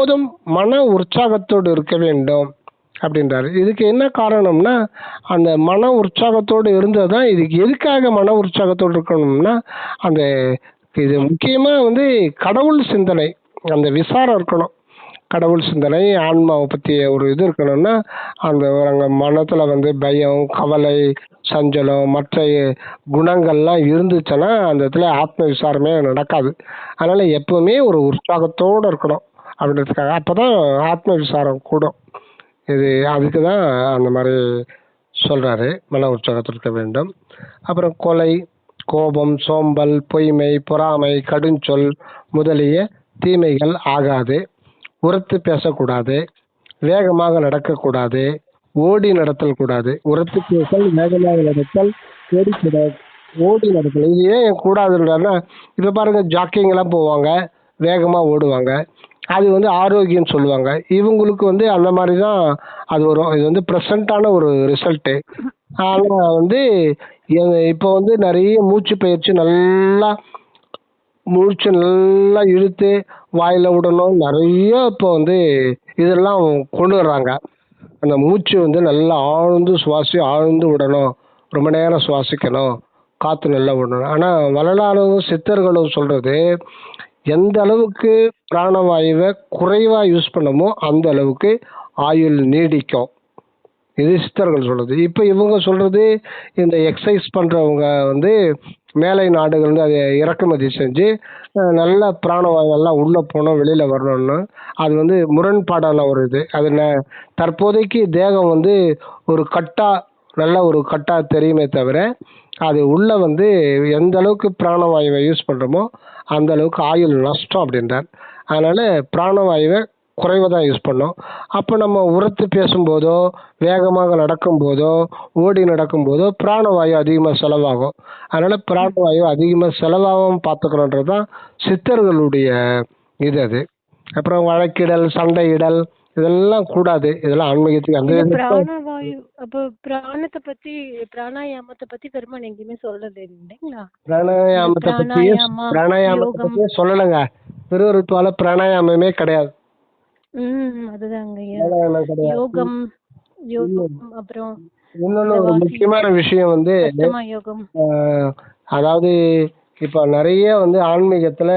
எப்போதும் மன உற்சாகத்தோடு இருக்க வேண்டும் அப்படின்றாரு. இதுக்கு என்ன காரணம்னா, அந்த மன உற்சாகத்தோடு இருந்தது தான். இதுக்கு எதுக்காக மன உற்சாகத்தோடு இருக்கணும்னா, அந்த இது முக்கியமா வந்து கடவுள் சிந்தனை, அந்த விசாரம் இருக்கணும். கடவுள் சிந்தனை, ஆன்மாவை பற்றிய ஒரு இது இருக்கணும்னா, அந்த அங்கே மனத்தில் வந்து பயம், கவலை, சஞ்சலம், மற்ற குணங்கள்லாம் இருந்துச்சுன்னா அந்த இடத்துல ஆத்ம விசாரமே நடக்காது. அதனால் எப்பவுமே ஒரு உற்சாகத்தோடு இருக்கணும் அப்படின்றதுக்காக. அப்போ தான் ஆத்ம விசாரம் கூடும். இது அதுக்கு தான் அந்த மாதிரி சொல்கிறாரு, மன உற்சாகத்தில் இருக்க வேண்டும். அப்புறம் கொலை, கோபம், சோம்பல், பொய்மை, பொறாமை, கடுஞ்சொல் முதலிய தீமைகள் ஆகாது. உரத்து பேசக்கூடாது, வேகமாக நடக்கக்கூடாது, ஓடி நடத்தல் கூடாது. உரத்து பேசல், வேகமாக நடத்தல், ஓடி நடத்தல் இது ஏன் கூடாதுன்றா, இப்போ பாருங்க ஜாக்கிங்லாம் போவாங்க, வேகமாக ஓடுவாங்க, அது வந்து ஆரோக்கியம்னு சொல்லுவாங்க. இவங்களுக்கு வந்து அந்த மாதிரி தான் அது வரும். இது வந்து ப்ரெசண்ட்டான ஒரு ரிசல்ட்டு. ஆனால் வந்து இப்போ வந்து நிறைய மூச்சு பயிற்சி, நல்லா மூச்சு நல்லா இழுத்து வாயில் விடணும், நிறைய இப்போ வந்து இதெல்லாம் கொண்டு வர்றாங்க. அந்த மூச்சு வந்து நல்லா ஆழ்ந்து ஆழ்ந்து விடணும், ரொம்ப நேரம் சுவாசிக்கணும், காற்று நல்லா விடணும். ஆனால் வரலாறும் சித்தர்களும் சொல்கிறது, எந்த அளவுக்கு பிராணவாயுவை குறைவாக யூஸ் பண்ணமோ அந்த அளவுக்கு ஆயுள் நீடிக்கும். இது சித்தர்கள் சொல்கிறது. இப்போ இவங்க சொல்கிறது, இந்த எக்ஸசைஸ் பண்ணுறவங்க வந்து மேலை நாடுகள் வந்து அதை இறக்குமதி செஞ்சு நல்ல பிராணவாயுவெல்லாம் உள்ளே போகணும், வெளியில் வரணும்னு, அது வந்து முரண்பாடான ஒரு இது. அது தற்போதைக்கு தேகம் வந்து ஒரு நல்ல ஒரு கட்டா தெரியுமே தவிர, அது உள்ளே வந்து எந்த அளவுக்கு பிராணவாயுவை யூஸ் பண்ணுறோமோ அந்த அளவுக்கு ஆயுள் நஷ்டம் அப்படின்றார். அதனால் பிராணவாயுவை குறைவாக தான் யூஸ் பண்ணோம். அப்போ நம்ம உரத்து பேசும்போதோ, வேகமாக நடக்கும்போதோ, ஓடி நடக்கும்போதோ பிராணவாயு அதிகமாக செலவாகும். அதனால் பிராணவாயு அதிகமாக செலவாகாமல் பார்த்துக்கணுன்றது தான் சித்தர்களுடைய இது. அது அப்புறம் வழக்கிடல், சண்டையிடல் இதெல்லாம் கூடாது. இதெல்லாம் ஆன்மீகத்துக்கு அந்த பிராணவாயு. அப்போ பிராணத்தை பத்தி, பிராணாயாமத்தை பத்தி பெருமாள் எங்கேயுமே சொல்லல இல்லைங்களா? பிராணாயாமத்தை பத்தி சொல்லலைங்க. திருவருட்பால பிராணாயாமமே கிடையாது. அதுதாங்க யோகம். அப்புறம் இன்னொன்னு ஒரு முக்கியமான விஷயம் வந்து, அதாவது இப்ப நிறைய வந்து ஆன்மீகத்துல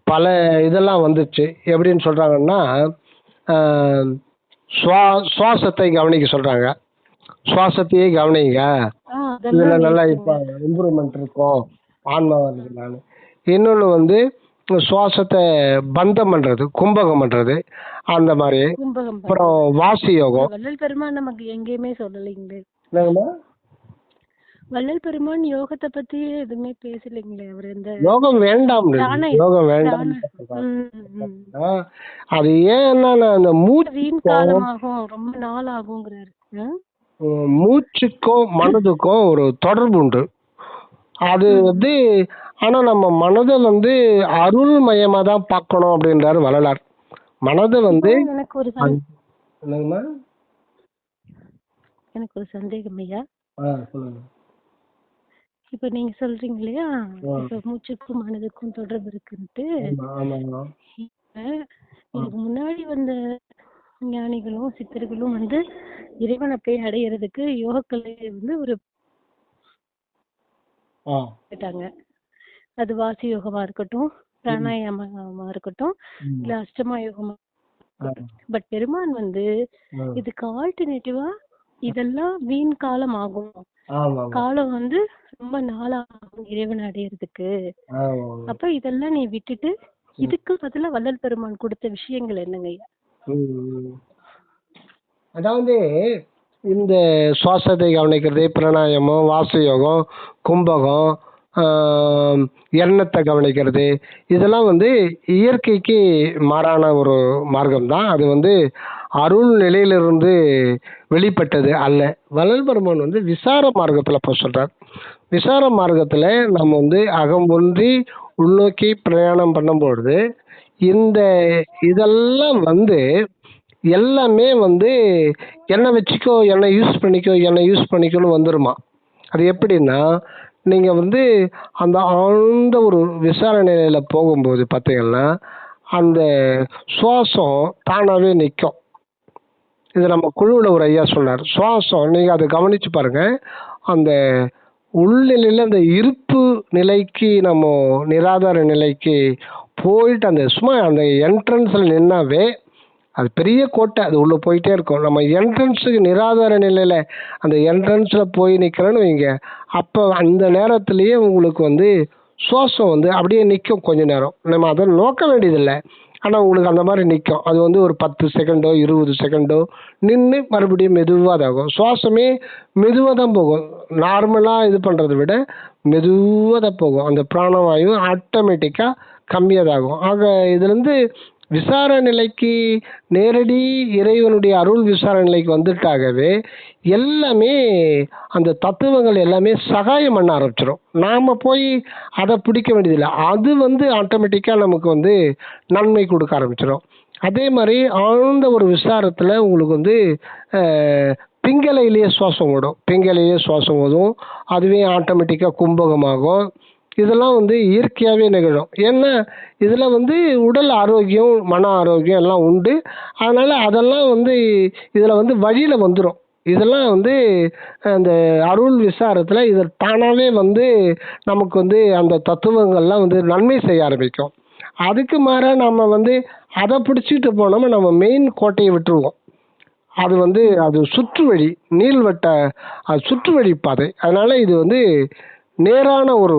பல இதெல்லாம் வந்துச்சு. எப்படின்னு சொல்றாங்கன்னா, சுவாசத்தை கவனிக்க சொல்றாங்க. சுவாசத்தையே கவனிங்க, இதுல நல்லா இப்ப இம்ப்ரூவ்மெண்ட் இருக்கும் ஆன்மாவில். இன்னொன்னு வந்து சுவாசத்தை பந்தம் பண்றது, கும்பகம் பண்றது, அந்த மாதிரி. அப்புறம் வாசி யோகம். வள்ளல் பெருமான் நமக்கு எங்கேயுமே சொல்லலைங்களே. வள்ளல் பெருமான் யோகத்தை பத்தி எதுவுமே பேசலைங்களே. அவர் இந்த யோகம் வேண்டாம், யோகம் வேண்டாம். அது ஏன்னா அந்த காலமாகும், ரொம்ப நாள் ஆகுங்கிறாரு. மூச்சுக்கும் மனதுக்கும் ஒரு தொடர்பு உண்டு. அது வந்து ஆனா நம்ம மனதை வந்து அருள்மயமா தான் பார்க்கணும் அப்படின்றாரு வள்ளலார். மனதை வந்து எனக்கு ஒரு சந்தேகம் ஐயா. இப்ப நீங்க சொல்றீங்க இல்லையா, இப்ப மூச்சுக்கும் மனதுக்கும் தொடர்பு இருக்குன்ட்டு. இதுக்கு முன்னாடி வந்த ஞானிகளும் சித்தர்களும் வந்து இறைவனை போய் அடையிறதுக்கு யோகக்கலை வந்து ஒரு கேட்டாங்க. அது வாசி யோகமா இருக்கட்டும், பிராணாயாமமா இருக்கட்டும், இல்ல அஷ்டமா யோகமா. பட் பெருமான் வந்து இதுக்கு ஆல்டர்னேட்டிவா இதெல்லாம் வீண் காலம் ஆகும், காலம் வந்து ரொம்ப நாளாகும் இறைவன் அடையிறதுக்கு. அப்ப இதெல்லாம் நீ விட்டுட்டு இதுக்கு பதிலா வள்ளல் பெருமான் கொடுத்த விஷயங்கள் என்னங்க? அதாவது இந்த சுவாசத்தை கவனிக்கிறது, பிராணாயாமம், வாச யோகம், கும்பகம், எண்ணத்தை கவனிக்கிறது, இதெல்லாம் வந்து இயற்கைக்கு மாறான ஒரு மார்க்கம் தான். அது வந்து அருள் நிலையிலிருந்து வெளிப்பட்டது அல்ல. வள்ளல் பெருமான் வந்து விசார மார்க்கத்தில் இப்போ சொல்கிறார். விசார மார்க்கத்தில் நம்ம வந்து அகம் ஒன்றி உள்நோக்கி பிரயாணம் பண்ணும்பொழுது இந்த இதெல்லாம் வந்து எல்லாமே வந்து என்னை வச்சுக்கோ, என்னை யூஸ் பண்ணிக்கோன்னு வந்துருமா. அது எப்படின்னா, நீங்கள் வந்து அந்த ஆழ்ந்த ஒரு விசார நிலையில் போகும்போது பார்த்தீங்கன்னா அந்த சுவாசம் தானாகவே நிற்கும். இது நம்ம குழுவில் ஒரு ஐயா சொன்னார். சுவாசம் நீங்கள் அதை கவனித்து பாருங்கள். அந்த உள்நிலையில் அந்த இருப்பு நிலைக்கு நம்ம நிராதார நிலைக்கு போயிட்டு அந்த சும்மா அந்த என்ட்ரன்ஸில் நின்னாவே அது பெரிய கோட்டை, அது உள்ளே போயிட்டே இருக்கும். நம்ம என்ட்ரன்ஸுக்கு நிராதார நிலையில் அந்த என்ட்ரன்ஸில் போய் நிற்கிறேன்னு வைங்க, அப்போ அந்த நேரத்துலேயே உங்களுக்கு வந்து சுவாசம் வந்து அப்படியே நிற்கும் கொஞ்ச நேரம். நம்ம அதை நோக்க வேண்டியதில்லை, ஆனால் உங்களுக்கு அந்த மாதிரி நிற்கும். அது வந்து ஒரு 10 செகண்டோ 20 செகண்டோ நின்று மறுபடியும் மெதுவாக தாகும். சுவாசமே மெதுவாக தான் போகும். நார்மலாக இது பண்ணுறதை விட மெதுவாக தான் போகும். அந்த பிராணவாயு ஆட்டோமேட்டிக்காக கம்மியாக தாகும். ஆக இதுலேருந்து விசார நிலைக்கு நேரடி இறைவனுடைய அருள் விசார நிலைக்கு வந்துட்டாகவே எல்லாமே அந்த தத்துவங்கள் எல்லாமே சகாயம் பண்ண ஆரம்பிச்சிடும். நாம் போய் அதை பிடிக்க வேண்டியதில்லை, அது வந்து ஆட்டோமேட்டிக்காக நமக்கு வந்து நன்மை கொடுக்க ஆரம்பிச்சிடும். அதே மாதிரி ஆழ்ந்த ஒரு விசாரத்தில் உங்களுக்கு வந்து பிங்களையிலேயே சுவாசம் ஓடும். பிங்களையிலேயே சுவாசம் ஓடும், அதுவே ஆட்டோமேட்டிக்காக கும்பகமாகும். இதெல்லாம் வந்து இயற்கையாகவே நிகழும். ஏன்னா இதில் வந்து உடல் ஆரோக்கியம் மன ஆரோக்கியம் எல்லாம் உண்டு. அதனால் அதெல்லாம் வந்து இதில் வந்து வழியில் வந்துடும். இதெல்லாம் வந்து அந்த அருள் விசாரத்தில் இது தானாகவே வந்து நமக்கு வந்து அந்த தத்துவங்கள்லாம் வந்து நன்மை செய்ய ஆரம்பிக்கும். அதுக்கு மாறாக நம்ம வந்து அதை பிடிச்சிட்டு போனோம்னா நம்ம மெயின் கோட்டையை விட்டுருவோம். அது வந்து அது சுற்று வழி, நீள்வட்ட அது சுற்று வழி பாதை. அதனால் இது வந்து நேரான ஒரு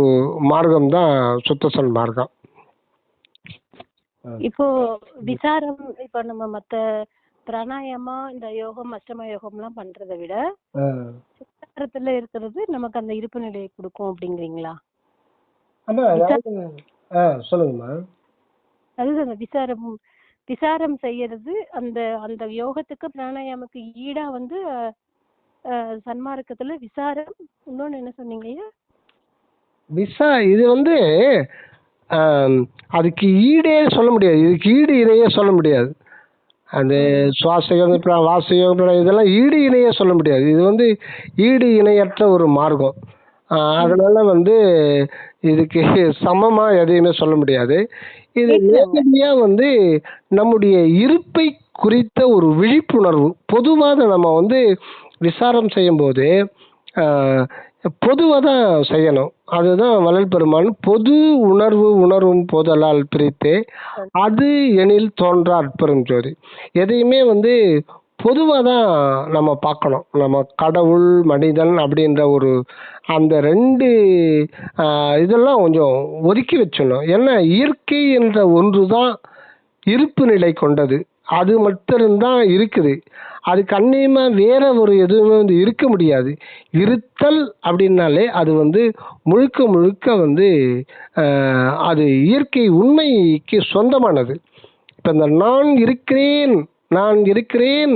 மார்க்கம் தான் சுத்தசன் மார்க்கம். இப்போ விசாரம், இப்போ நம்ம மத்த பிராணாயாமா இந்த யோகம் அஷ்டம யோகம்லாம் பண்றதை விட விசாரத்துல இருக்கிறது நமக்கு அந்த இருப்பு நிலையை கொடுக்கும் அப்படிங்கிறீங்களா? சொல்லுங்கம்மா. அது அந்த விசாரம் செய்யறது அந்த அந்த யோகத்துக்கு பிராணாயாமக்கு ஈடா வந்து சன்மார்க்கத்துல விசாரம். இன்னொன்னு என்ன சொன்னீங்க? இது வந்து அதுக்கு ஈடே சொல்ல முடியாது, இதுக்கு ஈடு இணையே சொல்ல முடியாது. அந்த சுவாச வாசயோகம் இதெல்லாம் ஈடு இணையே சொல்ல முடியாது. இது வந்து ஈடு இணையற்ற ஒரு மார்க்கம். அதனால வந்து இதுக்கு சமமாக எதையுமே சொல்ல முடியாது. இது நேரடியாக வந்து நம்முடைய இருப்பை குறித்த ஒரு விழிப்புணர்வு பொதுவாக நம்ம வந்து விசாரம் செய்யும்போது பொதுவாக தான் செய்யணும். அதுதான் வள்ளல் பெருமான் பொது உணர்வும் போதலால் பிரித்து அது எனில் தோன்றா அற்பெரும் ஜோதி. எதையுமே வந்து பொதுவாக தான் நம்ம பார்க்கணும். நம்ம கடவுள் மனிதன் அப்படின்ற ஒரு அந்த ரெண்டு இதெல்லாம் கொஞ்சம் ஒதுக்கி வச்சிடணும். ஏன்னா இயற்கை என்ற ஒன்று தான் இருப்பு நிலை கொண்டது, அது மட்டும்தான் இருக்குது. அது கண்ணியமாக வேற ஒரு எதுவுமே வந்து இருக்க முடியாது. இருத்தல் அப்படின்னாலே அது வந்து முழுக்க வந்து அது இயற்கை உண்மைக்கு சொந்தமானது. இப்போ இந்த நான் இருக்கிறேன்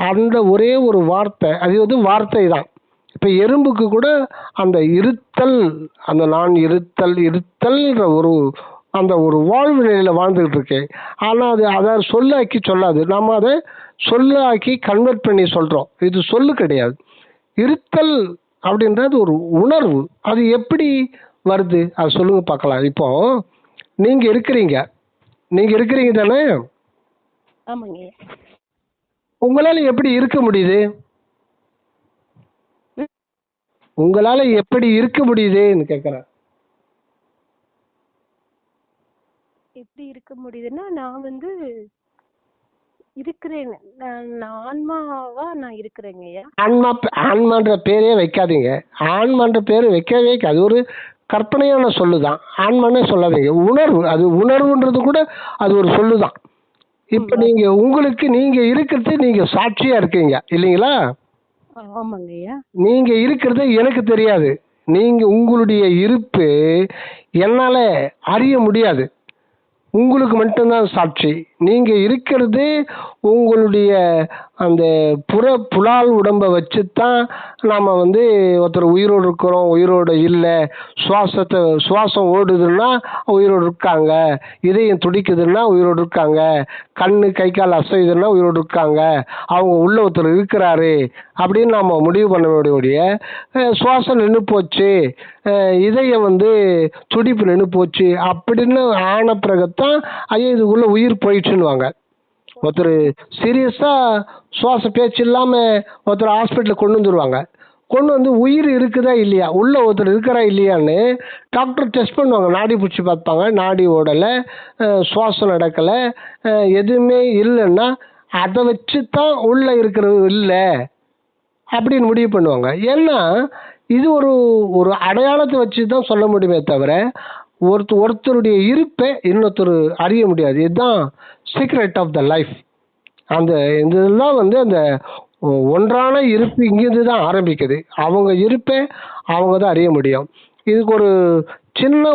அந்த ஒரே ஒரு வார்த்தை, அது வந்து வார்த்தை தான். இப்போ எறும்புக்கு கூட அந்த இருத்தல், அந்த நான் இருத்தல்ன்ற ஒரு அந்த ஒரு வாழ்வு நிலையில் வாழ்ந்துகிட்டு இருக்கேன். ஆனால் அது அதை சொல்லாக்கி சொல்லாது, நாம் அதை சொல்லாக்கி கன்வெர்ட் பண்ணி சொல்கிறோம். இது சொல்லு கிடையாது. இருத்தல் அப்படின்றது ஒரு உணர்வு. அது எப்படி வருது அது சொல்லுங்க பார்க்கலாம். இப்போ நீங்கள் இருக்கிறீங்க தானே? உங்களால் எப்படி இருக்க முடியுது? உங்களால் எப்படி இருக்க முடியுதுன்னு கேட்குறேன். எப்படி இருக்க முடியுதுன்னா, நான் வந்து இருக்கிறேன், ஆன்மாவா நான் இருக்கிறேங்கய்யா. ஆன்மான்ற பேரே வைக்காதீங்க. ஆன்மான்ற பேர் வைக்கவே அது ஒரு கற்பனையான சொல்லுதான். ஆன்மானே சொல்லாதீங்க. உணர்வு, அது உணர்வுன்றது கூட அது ஒரு சொல்லுதான். இப்போ நீங்க இருக்கிறது நீங்க சாட்சியா இருக்கீங்க இல்லைங்களா? ஆமாங்கய்யா. நீங்க இருக்கிறது எனக்கு தெரியாது. உங்களுடைய இருப்பு என்னால அறிய முடியாது. உங்களுக்கு மட்டும்தான் சாட்சி. நீங்கள் இருக்கிறது உங்களுடைய அந்த புலால் உடம்பை வச்சு தான் நாம் வந்து ஒருத்தர் உயிரோடு இருக்கிறோம், உயிரோடு இல்லை, சுவாசம் ஓடுதுன்னா உயிரோடு இருக்காங்க, இதயம் துடிக்குதுன்னா உயிரோடு இருக்காங்க, கண்ணு கை கால் அசையுதுன்னா உயிரோடு இருக்காங்க, அவங்க உள்ள ஒருத்தர் இருக்கிறாரு அப்படின்னு நாம் முடிவு பண்ண வேண்டிய சுவாசம் நின்று போச்சு, இதயம் வந்து துடிப்பு நின்று போச்சு அப்படின்னு ஆன பிறகுத்தான் ஐயோ இதுக்குள்ள உயிர் போயிடுச்சுன்னுவாங்க. ஒருத்தர் சீரியஸாக சுவாச பேச்சு இல்லாமல் ஒருத்தர் ஹாஸ்பிட்டலுக்கு கொண்டு வந்துடுவாங்க. கொண்டு வந்து உயிர் இருக்குதா இல்லையா, உள்ள ஒருத்தர் இருக்கிறா இல்லையான்னு டாக்டர் டெஸ்ட் பண்ணுவாங்க. நாடி பிடிச்சி பார்ப்பாங்க, நாடி ஓடலை, சுவாசம் நடக்கலை, எதுவுமே இல்லைன்னா அதை வச்சு தான் உள்ளே இருக்கிறது இல்லை அப்படின்னு முடிவு பண்ணுவாங்க. ஏன்னா இது ஒரு அடையாளத்தை வச்சு தான் சொல்ல முடியுமே தவிர ஒருத்தருடைய இருப்பை இன்னொருத்தர் அறிய முடியாது. இதுதான் சீக்ரெட் ஆஃப் த லைஃப். அந்த இதெல்லாம் வந்து அந்த ஒன்றான இருப்பு இங்கிருந்து தான் ஆரம்பிக்குது. அவங்க இருப்பை அவங்க தான் அறிய முடியும். இதுக்கு ஒரு சின்ன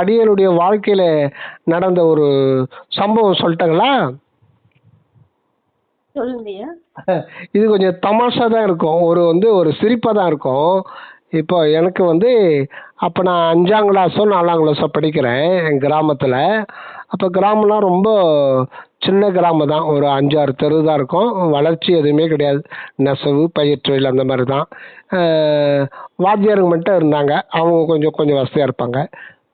அடியனுடைய வாழ்க்கையில் நடந்த ஒரு சம்பவம் சொல்லட்டுங்களா? சொல்லுங்கய்யா. இது கொஞ்சம் தமாஷா தான் இருக்கும், ஒரு சிரிப்பாக தான் இருக்கும். இப்போ எனக்கு வந்து அப்போ நான் 5ஆம் கிளாஸோ 4ஆம் கிளாஸோ படிக்கிறேன் என் கிராமத்தில். அப்போ கிராமம்லாம் ரொம்ப சின்ன கிராமம் தான், ஒரு 5-6 தெரு தான் இருக்கும், வளர்ச்சி எதுவுமே கிடையாது, நெசவு பயிர் தொழில் அந்த மாதிரி தான். வாத்தியாருங்க மட்டும் இருந்தாங்க, அவங்க கொஞ்சம் வசதியாக இருப்பாங்க.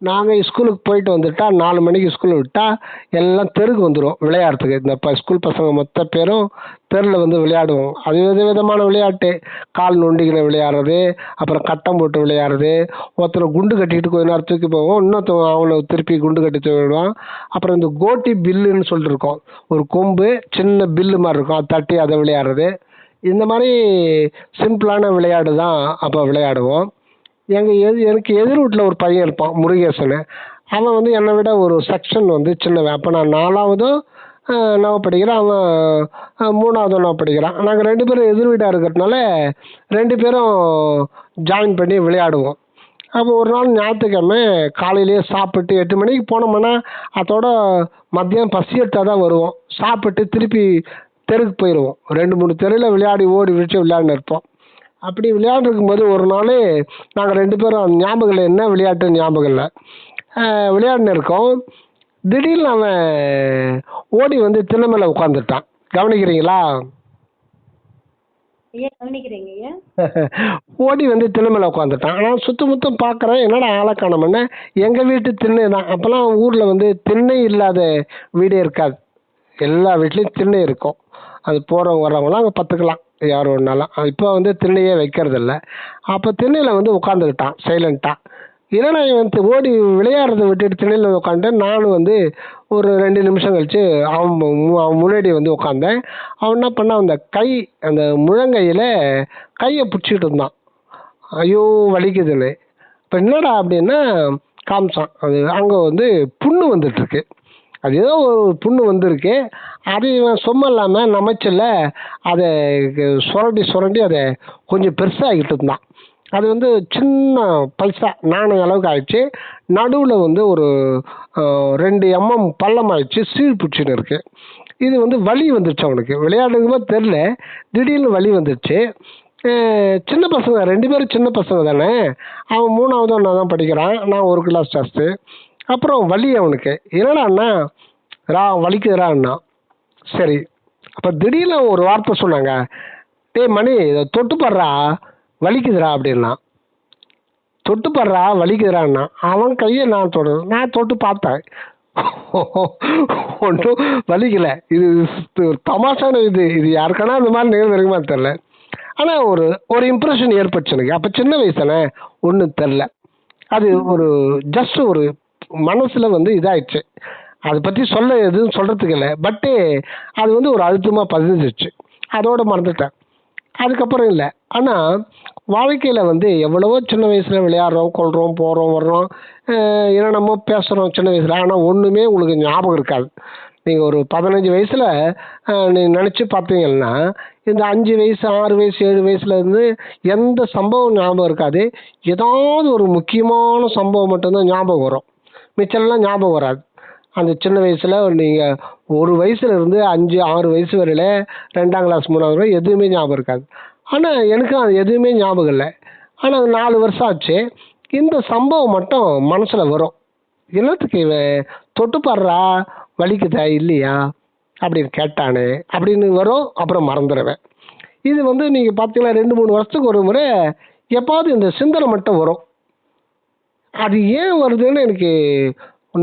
நாங்கள் ஸ்கூலுக்கு போயிட்டு வந்துட்டா 4 மணிக்கு ஸ்கூல் விட்டால் எல்லாம் தெருக்கு வந்துடும் விளையாடுறதுக்கு. இந்த ஸ்கூல் பசங்க மொத்த பேரும் தெருவில் வந்து விளையாடுவோம். அது விதமான விளையாட்டு, கால் நொண்டிகளை விளையாடுறது, அப்புறம் கட்டம் போட்டு விளையாடுறது, ஒருத்தர் குண்டு கட்டிக்கிட்டு கொஞ்ச நேரம் தூக்கி போவோம், இன்னொருத்தவங்க அவங்கள திருப்பி குண்டு கட்டி தூக்கிடுவான். அப்புறம் இந்த கோட்டி பில்லுன்னு சொல்லிட்டு இருக்கோம், ஒரு கொம்பு சின்ன பில்லு மாதிரி இருக்கும், அதை தட்டி அதை விளையாடுறது. இந்த மாதிரி சிம்பிளான விளையாடு தான் அப்போ விளையாடுவோம். எனக்கு எதிர் வீட்டில் ஒரு பையன் இருப்பான், முருகேசன். அவன் வந்து என்னை விட ஒரு செக்ஷன் வந்து சின்னவன். அப்போ நான் 4ஆவதோ நான் படிக்கிறேன், அவன் 3ஆவதோ நான் படிக்கிறான். நாங்கள் 2 பேரும் எதிர் வீடாக இருக்கிறதுனால 2 பேரும் ஜாயின் பண்ணி விளையாடுவோம். அப்போ ஒரு நாள் ஞாயிற்றுக்கிழமை காலையிலேயே சாப்பிட்டு 8 மணிக்கு போனோம்னா அதோட மதியம் பசி எடுத்தால் தான் வருவோம். சாப்பிட்டு திருப்பி தெருக்கு போயிடுவோம். 2-3 தெருவில் விளையாடி ஓடி விழிச்சு விளையாடின்னு இருப்போம். அப்படி விளையாண்டுருக்கும்போது ஒரு நாள் நாங்கள் 2 பேரும் ஞாபகம் இல்லை, என்ன விளையாட்டு ஞாபகம் இல்லை, விளையாடின்னு இருக்கோம். திடீர்னு அவன் ஓடி வந்து திண்ணை மேலே உட்காந்துட்டான். கவனிக்கிறீங்களா? ஓடி வந்து திண்ணை மேலே உட்காந்துட்டான். நான் சுத்தமுத்தம் பார்க்குறேன், என்னடா ஆளை காணோம்னு. எங்கள் வீட்டு திண்ணை தான். அப்போல்லாம் ஊரில் வந்து திண்ணை இல்லாத வீடே இருக்காது, எல்லா வீட்லேயும் திண்ணை இருக்கும். அது போகிறவங்க வர்றவங்களாம் அங்கே பார்த்துக்கலாம், யார் ஒன்றாலும். இப்போ வந்து திண்ணையே வைக்கிறதில்ல. அப்போ திண்ணையில் வந்து உட்காந்துக்கிட்டான் சைலண்ட்டாக. என்னடா இவன் ஓடி விளையாடுறத விட்டுட்டு திண்ணையில் உட்காந்துட்டேன். நானும் வந்து ஒரு 2 நிமிஷம் கழித்து அவன் முன்னாடி வந்து உட்காந்தேன். அவன் என்ன பண்ணான், அந்த முழங்கையில் கையை பிடிச்சிக்கிட்டு இருந்தான். ஐயோ வலிக்குதுன்னு. இப்போ என்னடா அப்படின்னா காமிச்சான். அது அங்கே வந்து புண்ணு வந்துட்டுருக்கு. அது ஏதோ ஒரு புண்ணு வந்திருக்கு. அது இவன் சும்மா இல்லாமல் நமச்சில் அதை சுரண்டி அதை கொஞ்சம் பெருசாகிட்டு இருந்தான். அது வந்து சின்ன பல்சா நாணய அளவுக்கு ஆயிடுச்சு. நடுவில் வந்து ஒரு 2 mm பள்ளம் ஆயிடுச்சு, சீழ் பிடிச்சின்னு இருக்கு. இது வந்து வலி வந்துருச்சு அவனுக்கு. விளையாடுங்கமோ தெரில, திடீர்னு வலி வந்துருச்சு. சின்ன பசங்க 2 பேரும் சின்ன பசங்க தானே. அவன் 3ஆவது ஒன்றா தான் படிக்கிறான், நான் ஒரு கிளாஸ் ஜாஸ்தி. அப்புறம் வலி அவனுக்கு. என்னடாண்ணா வலிக்குதுறான்னா. சரி, அப்போ திடீர்னு ஒரு வார்த்தை சொன்னாங்க, டேய் மணி இதை தொட்டுப்படுறா வலிக்குதுரா அப்படின்னா. தொட்டுப்படுறா வலிக்குதுறான்னா. அவன் கையை நான் தொட்டு பார்த்தேன், ஒன்றும் வலிக்கலை. இது தமாஷான இது யாருக்கானா அந்த மாதிரி நேரம் இருக்குமா தெரில. ஆனால் ஒரு இம்ப்ரெஷன் ஏற்பட்டுச்சு எனக்கு. அப்போ சின்ன வயசு தானே, ஒன்றும் தெரில. அது ஜஸ்ட் ஒரு மனசில் வந்து இதாகிடுச்சு. அதை பற்றி எதுவும் சொல்கிறதுக்கு இல்லை. பட்டு அது வந்து ஒரு அழுத்தமாக பதிஞ்சிச்சு. அதோடு மறந்துட்டேன். அதுக்கப்புறம் இல்லை. ஆனால் வாழ்க்கையில் வந்து எவ்வளவோ சின்ன வயசில் விளையாடுறோம், கொள்கிறோம், போகிறோம், வர்றோம், என்னென்னமோ பேசுகிறோம் சின்ன வயசில். ஆனால் ஒன்றுமே உங்களுக்கு ஞாபகம் இருக்காது. நீங்கள் ஒரு 15 வயசில் நீங்கள் நினச்சி பார்த்தீங்கன்னா இந்த 5 வயசு 6 வயசு 7 வயசுலேருந்து எந்த சம்பவம் ஞாபகம் இருக்காது. ஏதாவது ஒரு முக்கியமான சம்பவம் மட்டும்தான் ஞாபகம் வரும், மிச்சம்லாம் ஞாபகம் வராது. அந்த சின்ன வயசில் நீங்கள் ஒரு வயசுல இருந்து 5 6 வயசு வரையில 2ஆம் கிளாஸ் 3ஆவது வரை எதுவுமே ஞாபகம் இருக்காது. ஆனால் எனக்கும் அது எதுவுமே ஞாபகம் இல்லை. ஆனால் அது 4 வருஷம் ஆச்சு. இந்த சம்பவம் மட்டும் மனசில் வரும். என்னத்துக்கு இவன் தொட்டு பாடுறா வலிக்குதா இல்லையா அப்படின்னு கேட்டானே அப்படின்னு வரும். அப்புறம் மறந்துடுவேன். இது வந்து நீங்கள் பார்த்தீங்கன்னா 2-3 வருஷத்துக்கு ஒரு முறை எப்பாவது இந்த சிந்தனை மட்டும் வரும். அது ஏன் வருதுன்னு எனக்கு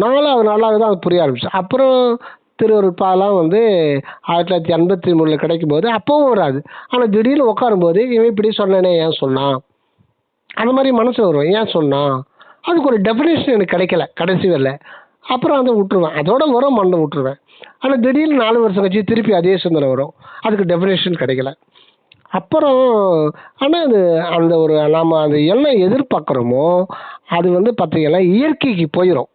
4வது நாளாக தான் அது புரிய ஆரம்பிச்சு. அப்புறம் திருவருட்பாலாம் வந்து 1983 கிடைக்கும்போது அப்பவும் வராது. ஆனால் திடீர்னு உட்காரும்போது இவன் இப்படி சொன்னானே ஏன் சொன்னான், அந்த மாதிரி மனசில் வரும். ஏன் சொன்னான், அதுக்கு ஒரு டெஃபினேஷன் எனக்கு கிடைக்கல கடைசி வரல. அப்புறம் அதை விட்டுருவேன், அதோட வரும் மண்ணை விட்டுருவேன். ஆனால் திடீர்னு 4 வருஷம் கழிச்சு திருப்பி அதே சிந்தனை வரும், அதுக்கு டெஃபினேஷன் கிடைக்கல. அப்புறம் ஆனால் அது அந்த ஒரு நாம் அந்த என்ன எதிர்பார்க்குறோமோ அது வந்து பார்த்தீங்கன்னா இயற்கைக்கு போயிடும்.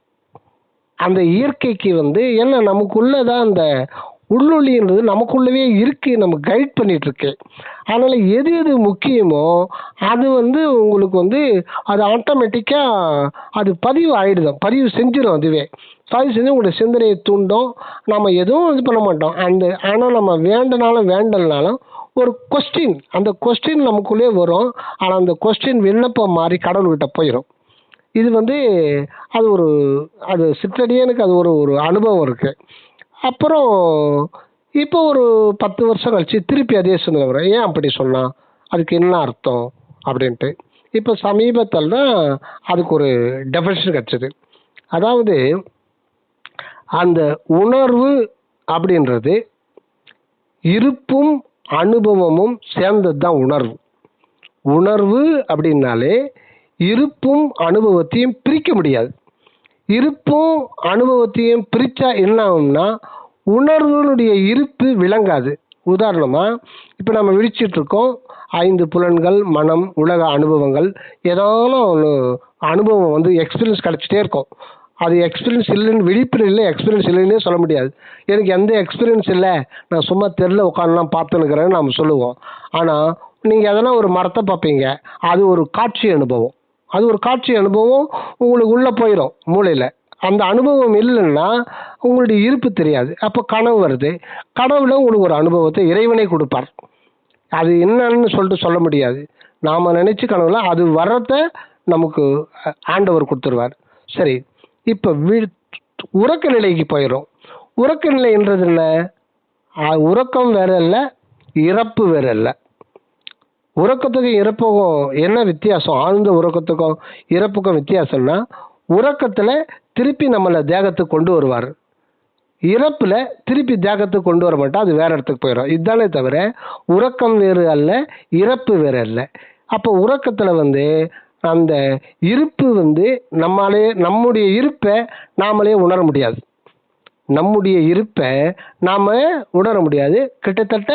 அந்த இயற்கைக்கு வந்து என்ன நமக்குள்ளே தான் அந்த உள்ளொளின்றது நமக்குள்ளவே இருக்கு, நம்ம கைட் பண்ணிட்டு இருக்கு. அதனால எது எது முக்கியமோ அது வந்து உங்களுக்கு வந்து அது ஆட்டோமேட்டிக்காக அது பதிவு ஆயிடுதும், பதிவு செஞ்சிடும். அதுவே பதிவு செஞ்சு உங்களுடைய சிந்தனையை தூண்டும். நம்ம எதுவும் இது பண்ண மாட்டோம். ஆனால் நம்ம வேண்டனாலும் வேண்டலனாலும் ஒரு கொஸ்டின், அந்த கொஸ்டின் நமக்குள்ளே வரும். ஆனால் அந்த கொஸ்டின் விண்ணப்பம் மாறி கடவுள்கிட்ட போயிடும். இது வந்து அது சிற்றடியனுக்கு அது ஒரு அனுபவம் இருக்குது. அப்புறம் இப்போ ஒரு 10 வருஷம் கழிச்சு திருப்பி அதே சிந்தனை வரும், ஏன் அப்படி சொன்னான், அதுக்கு என்ன அர்த்தம் அப்படின்ட்டு. இப்போ சமீபத்தில் தான் அதுக்கு ஒரு டெஃபினேஷன் கிடச்சிது. அதாவது அந்த உணர்வு அப்படின்றது இருப்பும் அனுபவமும் சேர்ந்தது தான் உணர்வு. உணர்வு அப்படின்னாலே இருப்பும் அனுபவத்தையும் பிரிக்க முடியாது. இருப்பும் அனுபவத்தையும் பிரித்தா என்ன ஆகும்னா உணர்வுனுடைய இருப்பு விளங்காது. உதாரணமாக இப்போ நம்ம விழிச்சிட்டு இருக்கோம், 5 புலன்கள், மனம், உலக அனுபவங்கள், ஏதாலும் ஒன்று அனுபவம் வந்து எக்ஸ்பீரியன்ஸ் கிடச்சிட்டே இருக்கும். அது எக்ஸ்பீரியன்ஸ் இல்லைன்னு விழிப்பு இல்லை, எக்ஸ்பீரியன்ஸ் இல்லைன்னே சொல்ல முடியாது. எனக்கு எந்த எக்ஸ்பீரியன்ஸ் இல்லை, நான் சும்மா தெருல உட்காந்துலாம் பார்த்துன்னுக்கிறேன்னு நம்ம சொல்லுவோம். ஆனால் நீங்கள் எதனா ஒரு மரத்தை பார்ப்பீங்க, அது ஒரு காட்சி அனுபவம். அது ஒரு காட்சி அனுபவம் உங்களுக்கு உள்ளே போயிடும் மூளையில். அந்த அனுபவம் இல்லைன்னா உங்களுடைய இருப்பு தெரியாது. அப்போ கனவு வருது, கனவுல உங்களுக்கு ஒரு அனுபவத்தை இறைவனை கொடுப்பார். அது என்னன்னு சொல்லிட்டு சொல்ல முடியாது. நாம் நினச்சி கனவுல அது வர்றத நமக்கு ஆண்டவர் கொடுத்துருவார். சரி, இப்போ உறக்க நிலைக்கு போயிடும். உறக்க நிலைன்றது என்ன? உறக்கம் வேற இல்லை, இறப்பு வேற இல்லை. உறக்கத்துக்கும் இறப்புக்கும் என்ன வித்தியாசம்? ஆழ்ந்த உறக்கத்துக்கும் இறப்புக்கும் வித்தியாசம்னா, உறக்கத்தில் திருப்பி நம்மளை தேகத்துக்கு கொண்டு வருவார், இறப்பில் திருப்பி தேகத்துக்கு கொண்டு வர மாட்டோம், அது வேற இடத்துக்கு போயிடும். இதுதானே தவிர உறக்கம் வேறு அல்ல, இறப்பு வேறு அல்ல. அப்போ உறக்கத்தில் வந்து அந்த இருப்பு வந்து நம்முடைய இருப்பை நாமளே உணர முடியாது. நம்முடைய இருப்பை நாம் உணர முடியாது. கிட்டத்தட்ட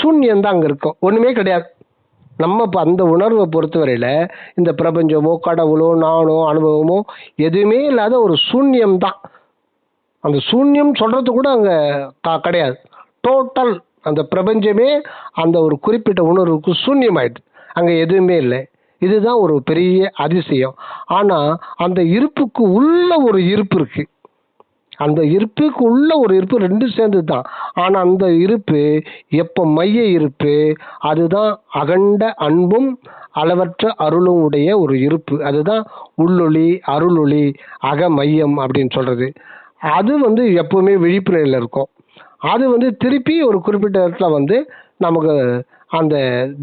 சூன்யம்தான் அங்கே இருக்கும், ஒன்றுமே கிடையாது. நம்ம இப்போ அந்த உணர்வை பொறுத்தவரையில் இந்த பிரபஞ்சமோ கடவுளோ நானோ அனுபவமோ எதுவுமே இல்லாத ஒரு சூன்யம்தான். அந்த சூன்யம் சொல்கிறது கூட அங்கே கிடையாது. டோட்டல் அந்த பிரபஞ்சமே அந்த ஒரு குறிப்பிட்ட உணர்வுக்கு சூன்யமாயிடுது, அங்கே எதுவுமே இல்லை. இதுதான் ஒரு பெரிய அதிசயம். ஆனால் அந்த இருப்புக்கு உள்ள ஒரு இருப்பு இருக்குது, அந்த இருப்புக்கு உள்ள ஒரு இருப்பு, ரெண்டும் சேர்ந்தது தான். ஆனால் அந்த இருப்பு எப்போ மைய இருப்பு, அதுதான் அகண்ட அன்பும் அளவற்ற அருளும் உடைய ஒரு இருப்பு. அதுதான் உள்ளொளி, அருளொளி, அக மையம் அப்படின்னு சொல்கிறது. அது வந்து எப்போவுமே விழிப்பு நிலையில் இருக்கும். அது வந்து திருப்பி ஒரு குறிப்பிட்ட இடத்துல வந்து நமக்கு அந்த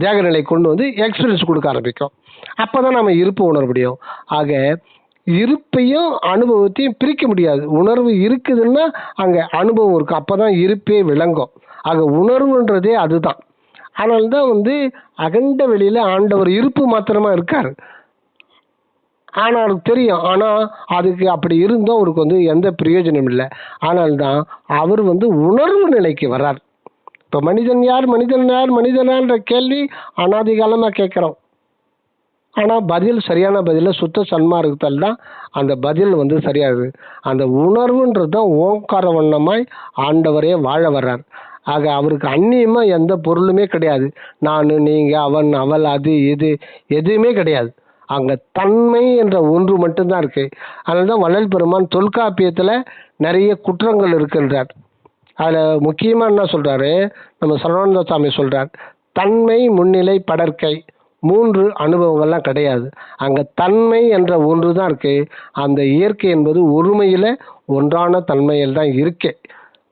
தேக நிலை கொண்டு வந்து எக்ஸ்பீரியன்ஸ் கொடுக்க ஆரம்பிக்கும். அப்போ தான் நம்ம இருப்பு உணர முடியும். ஆக இருப்பையும் அனுபவத்தையும் பிரிக்க முடியாது. உணர்வு இருக்குதுன்னா அங்கே அனுபவம் இருக்குது, அப்போ தான் இருப்பே விளங்கும். ஆக உணர்வுன்றதே அதுதான். அதனால தான் வந்து அகண்ட வெளியில் ஆண்டவர் இருப்பு மாத்திரமா இருக்கார். ஆனால் அவருக்கு தெரியும், ஆனால் அதுக்கு அப்படி இருந்தும் அவருக்கு வந்து எந்த பிரயோஜனம் இல்லை. ஆனால்தான் அவர் வந்து உணர்வு நிலைக்கு வர்றார். இப்போ மனிதன் யார், மனிதன் யார், மனிதனான்ற கேள்வி அனாதி காலமாக கேட்குறோம். ஆனால் பதில், சரியான பதில் சுத்த சன்மார்க்கத்தில் தான் அந்த பதில் வந்து சரியாகுது. அந்த உணர்வுன்றது தான் ஓங்கார வண்ணமாய் ஆண்டவரே வாழ வர்றார். ஆக அவருக்கு அந்நியமாக எந்த பொருளுமே கிடையாது. நான், நீங்கள், அவன், அவள், அது இது எதுவுமே கிடையாது. அங்கே தன்மை என்ற ஒன்று மட்டும்தான் இருக்குது. அதனால தான் வள்ளல் பெருமான் தொல்காப்பியத்தில் நிறைய குற்றங்கள் இருக்கின்றார். அதில் முக்கியமாக என்ன சொல்கிறாரு, நம்ம சரவண சாமி சொல்கிறார், தன்மை முன்னிலை படற்கை 3 அனுபவங்கள்லாம் கிடையாது. அங்கே தன்மை என்ற ஒன்று தான் இருக்கு. அந்த இயற்கை என்பது ஒருமையில் ஒன்றான தன்மையில் தான் இருக்கு.